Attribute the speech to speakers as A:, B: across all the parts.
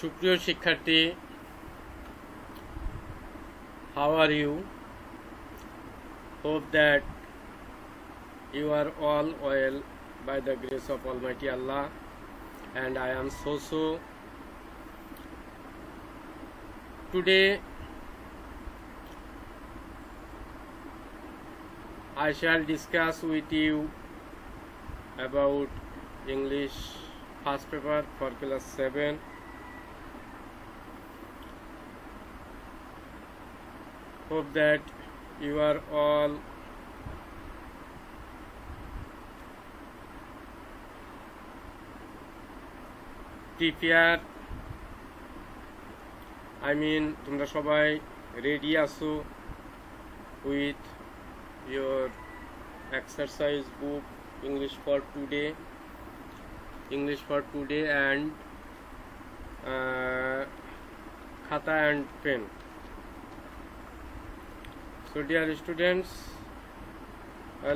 A: সুপ্রিয় শিক্ষার্থী, how are you? Hope that you are all well by the grace of Almighty Allah, and I am so. Today I shall discuss with you about English first paper for class 7. Hope that you are all prepared. তোমরা সবাই ready আছো with your exercise book English for today and khata and pen. So dear students,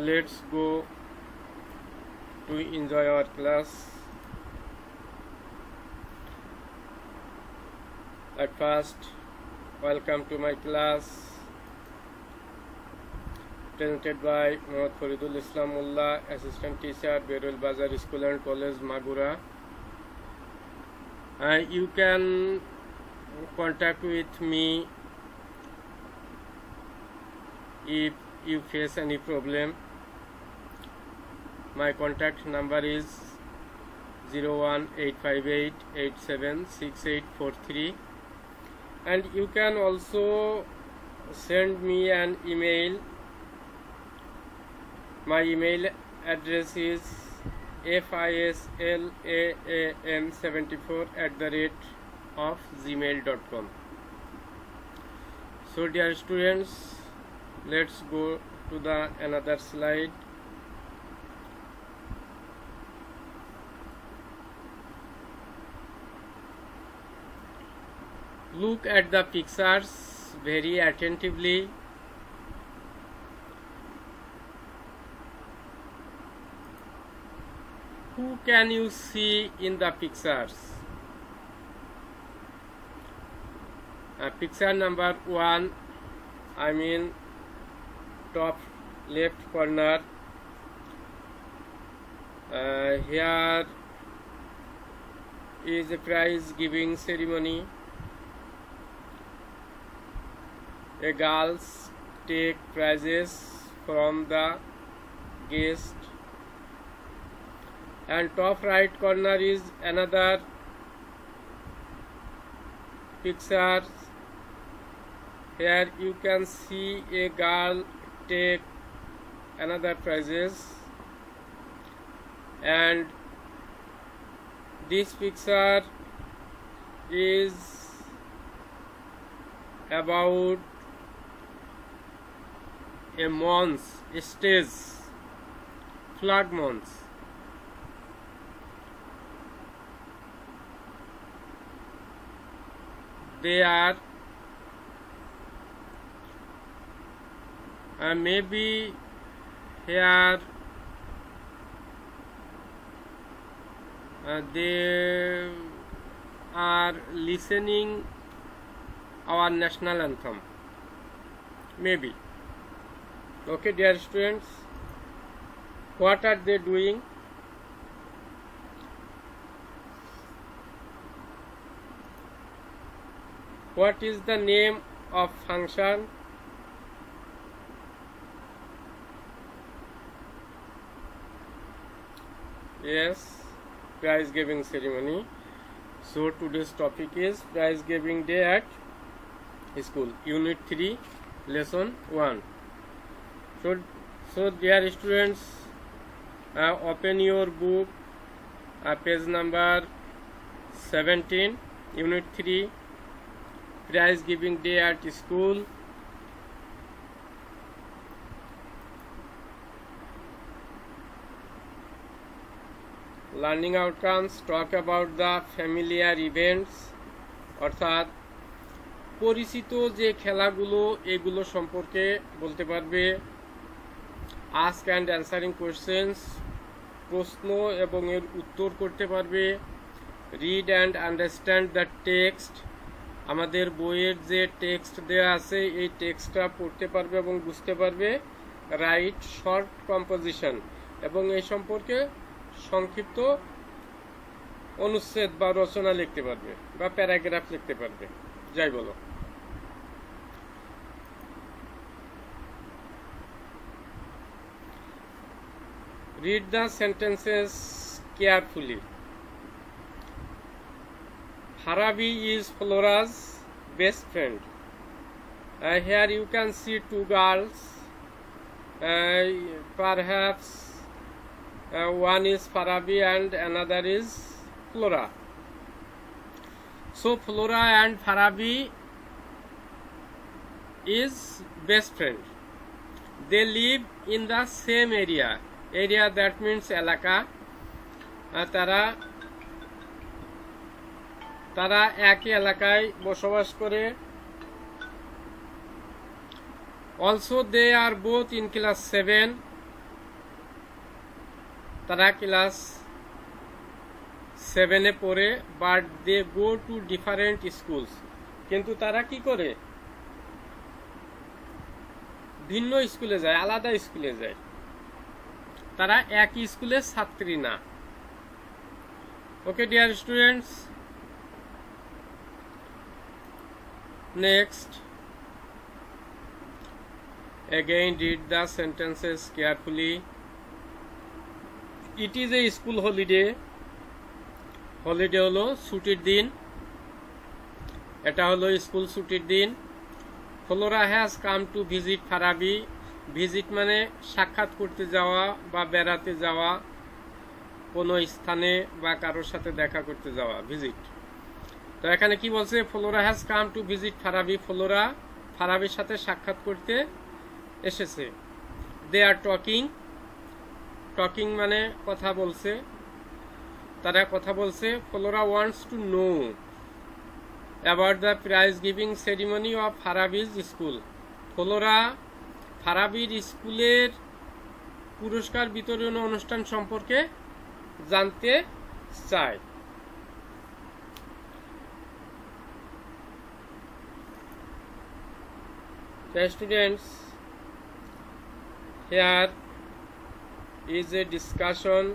A: let's go to enjoy our class. At first, welcome to my class presented by Mohammad Faridul Islam Mullah, Assistant Teacher, Berul Bazar School and College, Magura. You can contact with me if you face any problem. My contact number is 01858876843, and you can also send me an email. My email address is fislam74@gmail.com. So dear students, let's go to the another slide. Look at the pictures very attentively. Who can you see in the pictures? Picture number 1, top left corner. Here is a prize giving ceremony. A girls take prizes from the guest, and top right corner is another picture. Here you can see a girl take another prizes, and this picture is about a month stage, flag month. They are maybe here they are listening our national anthem, maybe. Okay, dear students, what are they doing? What is the name of function? Yes, prize giving ceremony. So today's topic is prize giving day at school, unit 3, lesson 1. So dear students, open your book, page number 17, unit 3, prize giving day at school. Learning outcomes talk about the familiar events, অর্থাৎ পরিচিত যে খেলাগুলো এগুলো সম্পর্কে বলতে পারবে। Ask and answering questions, প্রশ্ন এবং এর উত্তর করতে পারবে। read and understand the text আমাদের বইয়ের যে টেক্সট দেয়া আছে এই টেক্সটটা পড়তে পারবে এবং বুঝতে পারবে রাইট শর্ট কম্পোজিশন এবং এই সম্পর্কে সংক্ষিপ্ত অনুচ্ছেদ বা রচনা লিখতে পারবে বা প্যারাগ্রাফ লিখতে পারবে যাই বলো read the sentences carefully Farabi is Flora's best friend. Here you can see two girls. Perhaps one is Farabi and another is Flora. So Flora and Farabi is best friend. They live in the same area. Area that means Elaka. তারা একই এলাকায় বসবাস করে also they are both in class 7 তারা class 7 এ পড়ে but they go to different schools কিন্তু তারা কি করে ভিন্ন স্কুলে যায় আলাদা স্কুলে যায় তারা একই স্কুলের ছাত্রী না okay dear students Next, again read the sentences carefully. It is a school holiday. Holiday হলো ছুটির দিন এটা হলো স্কুল ছুটির দিন Flora has come to visit Farabi. Visit মানে সাক্ষাৎ করতে যাওয়া বা বেড়াতে যাওয়া কোনো স্থানে বা কারোর সাথে দেখা করতে যাওয়া visit তো এখানে কি বলছে Flora has come to visit Farabi Flora ফারাবির সাথে সাক্ষাৎ করতে এসেছে they are talking মানে কথা বলছে তারা কথা বলছে Flora wants to know about the prize giving ceremony of Farabi's school Flora ফারাবির স্কুলের পুরস্কার বিতরণ অনুষ্ঠান সম্পর্কে জানতে চায় Students, here is a discussion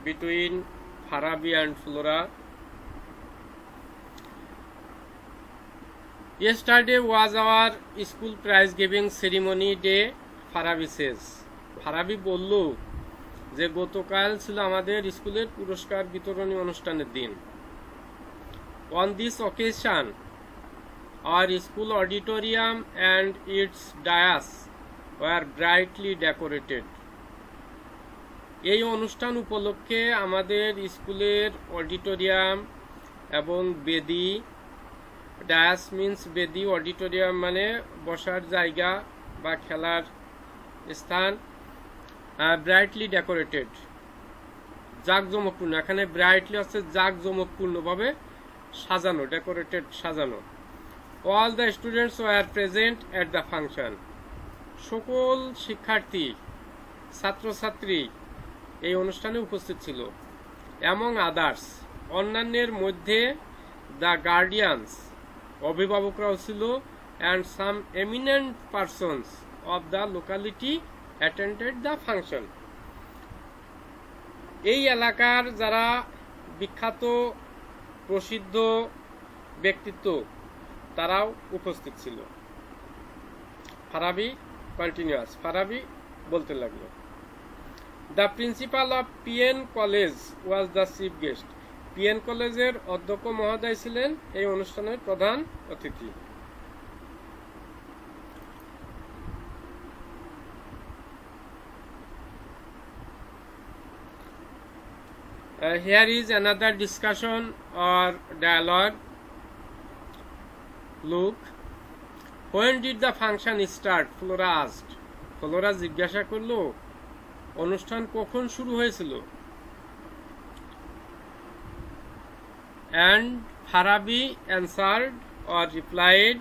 A: between Farabi and Flora. Yesterday was our school prize giving ceremony day. Farabi says. Farabi বলল যে গতকাল ছিল আমাদের স্কুলের পুরস্কার বিতরণী অনুষ্ঠানের দিন. On this occasion Our school auditorium and its dais were brightly decorated. এই অনুষ্ঠান উপলক্ষে আমাদের স্কুলের অডিটোরিয়াম এবং বেদি ডায়াস মিন্স বেদি অডিটোরিয়াম মানে বসার জায়গা বা খেলার স্থান ব্রাইটলি ডেকোরেটেড জাঁকজমকপূর্ণ এখানে ব্রাইটলি হচ্ছে জাঁকজমকপূর্ণভাবে সাজানো ডেকোরেটেড সাজানো All the students were present at the function. সকল শিক্ষার্থী ছাত্রছাত্রী এই অনুষ্ঠানে উপস্থিত ছিল among others অন্যান্যের মধ্যে the guardians অভিভাবকরাও ছিল and some eminent persons of the locality attended the function এই এলাকার যারা বিখ্যাত প্রসিদ্ধ ব্যক্তিত্ব তারাও উপস্থিত ছিল ফারাবি কন্টিনিউয়াস ফারাবি বলতে লাগলো the principal of PN college was the chief guest PN কলেজের অধ্যক্ষ মহোদয় ছিলেন এই অনুষ্ঠানের প্রধান অতিথি Here is another discussion or dialogue. Look, when did the function start? Flora asked. Flora জিজ্ঞাসা করলো অনুষ্ঠান কখন শুরু হয়েছিল? And Farabi answered or replied,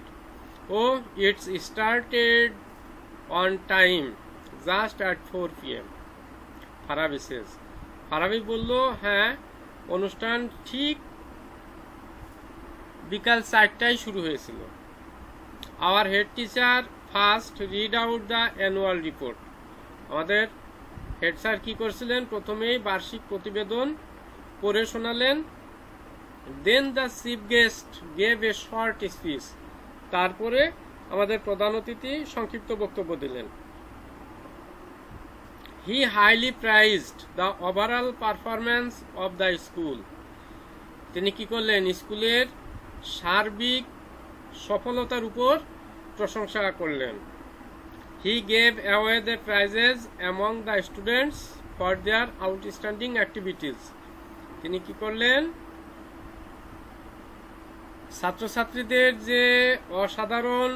A: "Oh, it's started on time, just at 4 p.m." Farabi says. Farabi বলল, হ্যাঁ অনুষ্ঠান ঠিক বিকাল 4টায় শুরু হয়েছিল। Our head teacher first read out the annual report. আমাদের হেড স্যার কি করছিলেন, প্রথমেই বার্ষিক প্রতিবেদন পড়ে শোনালেন। Then the chief guest gave a short speech. তারপরে আমাদের প্রধান অতিথি সংক্ষিপ্ত বক্তব্য দিলেন। He highly prized the overall performance of the school. তিনি কি করলেন, স্কুলের সার্বিক সফলতার উপর প্রশংসা করলেন। He gave away the prizes among the students for their outstanding activities. তিনি কি করলেন, ছাত্রছাত্রীদের যে অসাধারণ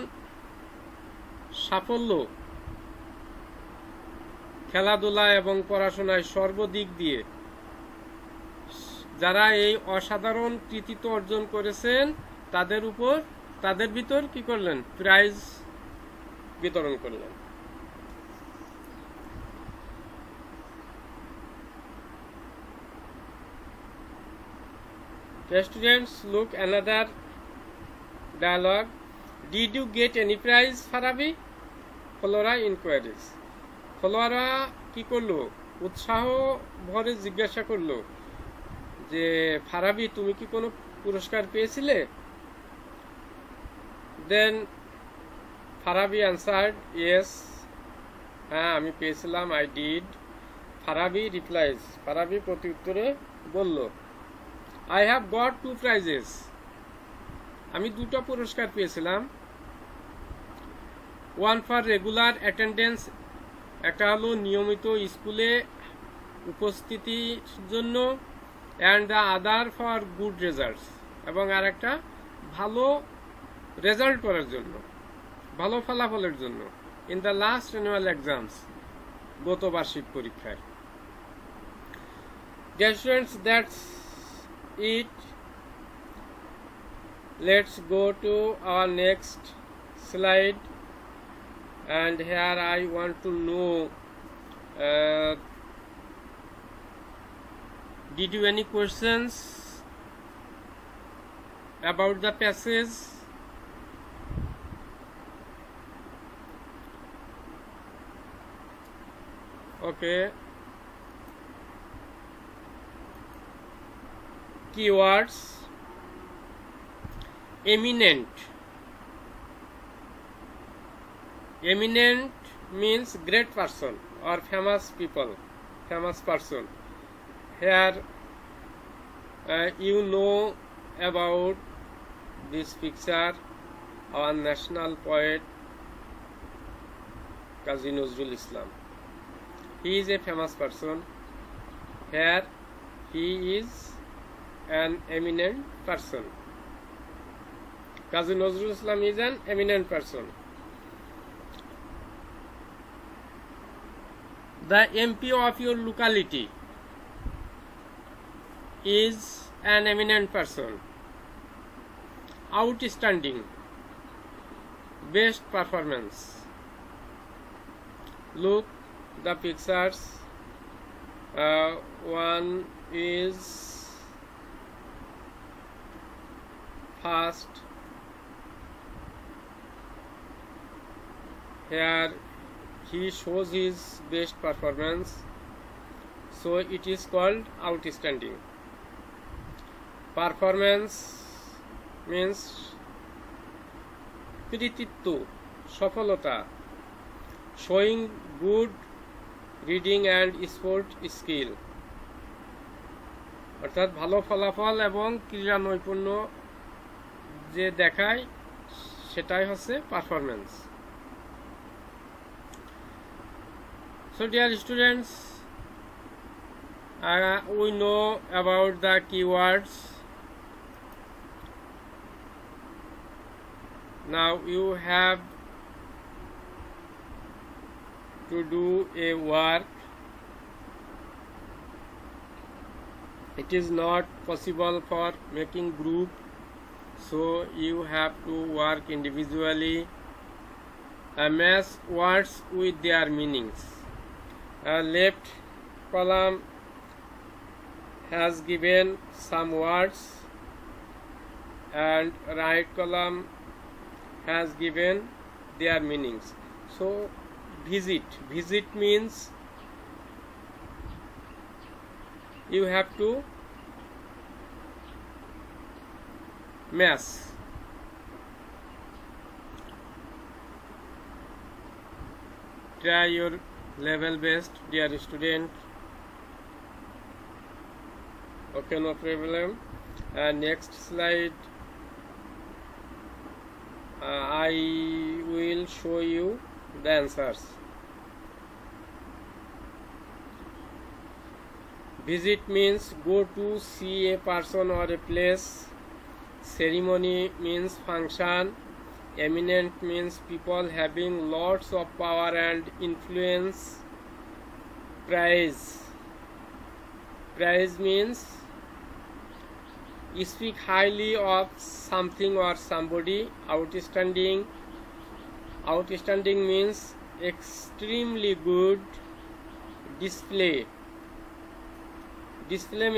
A: সাফল্য খেলাধুলা এবং পড়াশোনায় সর্বদিক দিয়ে যারা এই অসাধারণ কৃতিত্ব অর্জন করেছেন তাদের ভিতর কি করলেন, প্রাইজ বিতরণ করলেন। Students, look another dialogue. Did you get any prize, Farabi? Flora inquiries. Flora কি করলো, উৎসাহ ভরে জিজ্ঞাসা করলো যে ফারাবি তুমি কি কোনো পুরস্কার পেয়েছিলে? Then Farabi answered, yes, হ্যাঁ আমি পেয়েছিলাম, I did. Farabi replies, Farabi প্রত্যুত্তরে বলল, I have got 2 prizes. আমি 2টা পুরস্কার পেয়েছিলাম। One for regular attendance, একটা হলো নিয়মিত স্কুলে উপস্থিতির জন্য, and the other for good results, এবং আরেকটা ভালো রেজাল্ট করার জন্য, ভালো ফলাফলের জন্য, in the last annual exams, গত বার্ষিক পরীক্ষায়। Dear students, that's it. Let's go to our next slide, and here I want to know, did you any questions about the passage? Okay. Keywords: eminent. Eminent means great person or famous people, famous person. Here you know about this picture, our national poet Kazi Nazrul Islam. He is a famous person. Here he is an eminent person. Kazi Nazrul Islam is an eminent person. The MP of your locality is an eminent person. Outstanding, best performance. Look the pictures. One is first. Here he shows his best performance, so it is called outstanding. Performance means কৃতিত্ব, সফলতা, showing good reading and sport skill, অর্থাৎ ভালো ফলাফল এবং ক্রীড়া নৈপুণ্য যে দেখায় সেটাই হচ্ছে performance. So dear students, we know about the keywords. Now you have to do a work. It is not possible for making group, so you have to work individually. Match words with their meanings. Left column has given some words and right column has given their meanings. So visit means you have to match. Try your level best, dear student. Okay, no problem. Next slide, I will show you the answers. Visit means go to see a person or a place. Ceremony means function. Eminent means people having lots of power and influence. Praise means speak highly of something or somebody. Outstanding means extremely good. Display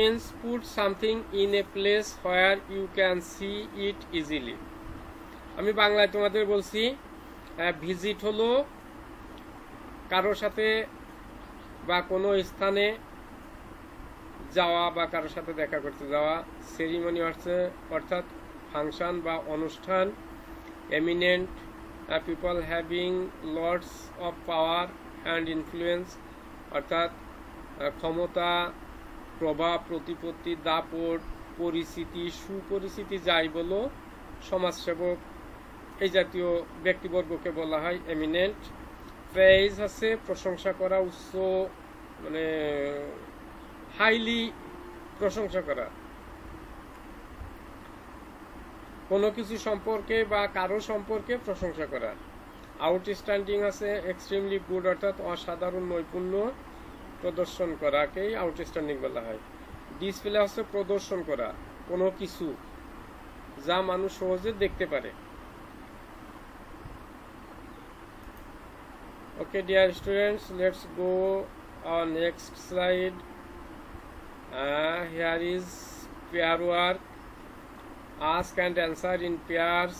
A: means put something in a place where you can see it easily. আমি বাংলায় তোমাদের বলছি, visit হলো কারোর সাথে বা কোনো স্থানে যাওয়া বা কারোর সাথে দেখা করতে যাওয়া। সেরিমনি অর্থাৎ ফাংশন বা অনুষ্ঠান। Eminent people having lots of power and influence অর্থাৎ ক্ষমতা, প্রভাব, প্রতিপত্তি, দাপট, পরিচিতি, সুপরিচিতি যাই বলো, সমাজসেবক, এই জাতীয় ব্যক্তিবর্গকে বলা হয় এমিনেন্ট। প্রেইজ আছে প্রশংসা করা, উচ্চ মানে হাইলি প্রশংসা করা কোনো কিছু সম্পর্কে বা কারো সম্পর্কে প্রশংসা করা। আউটস্ট্যান্ডিং আছে এক্সট্রিমলি গুড অর্থাৎ অসাধারণ নৈপুণ্য প্রদর্শন করাকেই আউটস্ট্যান্ডিং বলা হয়। ডিসপ্লে হচ্ছে প্রদর্শন করা কোনো কিছু যা মানুষ সহজে দেখতে পারে। Okay, dear students, let's go on next slide. Here is pair work. Ask and answer in pairs.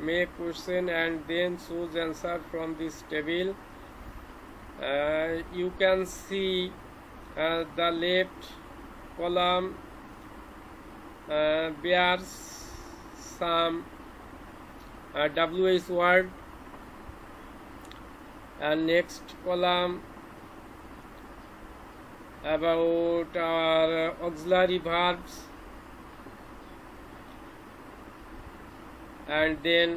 A: Make question and then choose answer from this table. You can see the left column bears some WH word, and next column about our auxiliary verbs, and then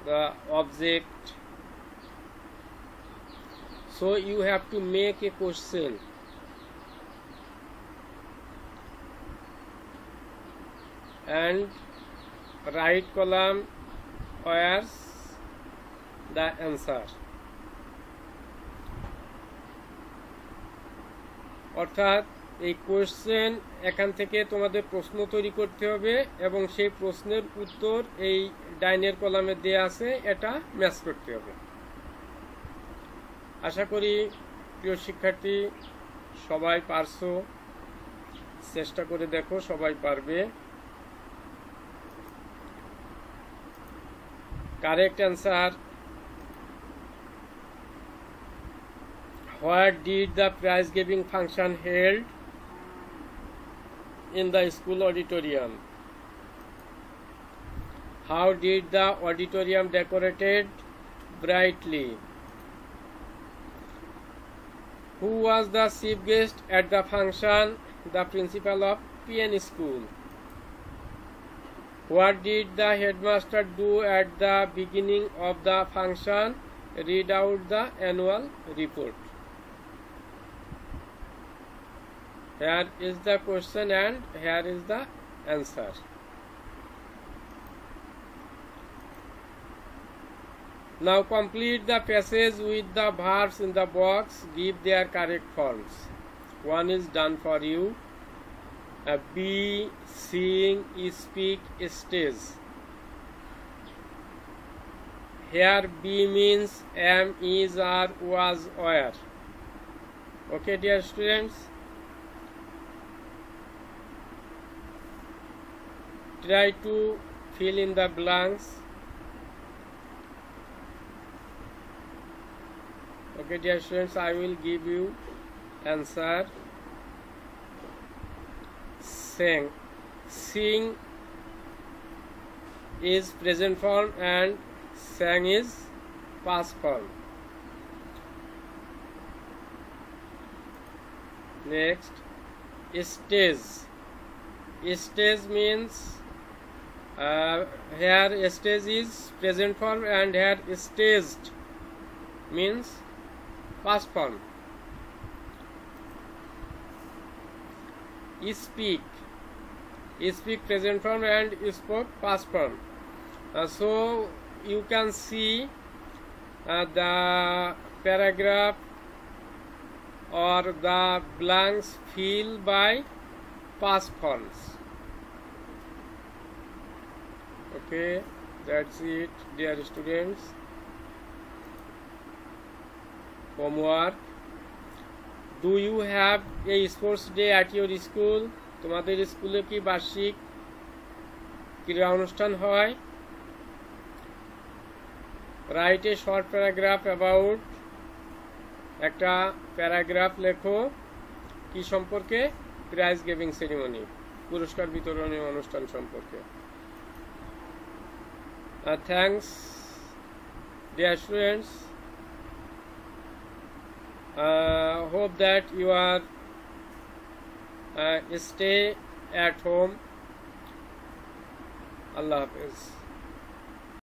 A: the object. So you have to make a question and right column where's the answer. অর্থাৎ এই question এখান থেকে তোমাদের প্রশ্ন তৈরি করতে হবে এবং সেই প্রশ্নের উত্তর এই ডাইনের কলামে দেয়া আছে, এটা ম্যাচ করতে হবে। আশা করি প্রিয় শিক্ষার্থী সবাই পারছো, চেষ্টা করে দেখো, সবাই পারবে। Correct answer, where did the prize giving function held? In the school auditorium. How did the auditorium decorated brightly? Who was the chief guest at the function? The principal of PN school. What did the headmaster do at the beginning of the function? Read out the annual report. Here is the question and here is the answer. Now complete the passage with the verbs in the box. Give their correct forms. One is done for you. Be, sing, speak, stage. Here be means am, is, are, was, were. Okay, dear students. Try to fill in the blanks. Okay, dear students, I will give you answer. Sang. Sing is present form and sang is past form. Next, stage. Stage means here stage is present form and here staged means past form. Speak. Speak present form and spoke past form. So you can see the paragraph or the blanks filled by past forms. Okay, that's it, dear students. Homework. Do you have a sports day at your school? তোমাদের স্কুলে কি বার্ষিক ক্রীড়া অনুষ্ঠান হয়? Write a short paragraph about. একটা paragraph লেখো কি সম্পর্কে? প্রাইজ গিভিং সেরিমনি, পুরস্কার বিতরণী অনুষ্ঠান সম্পর্কে। Thanks, dear students. Hope that you are stay at home. Allah Hafiz.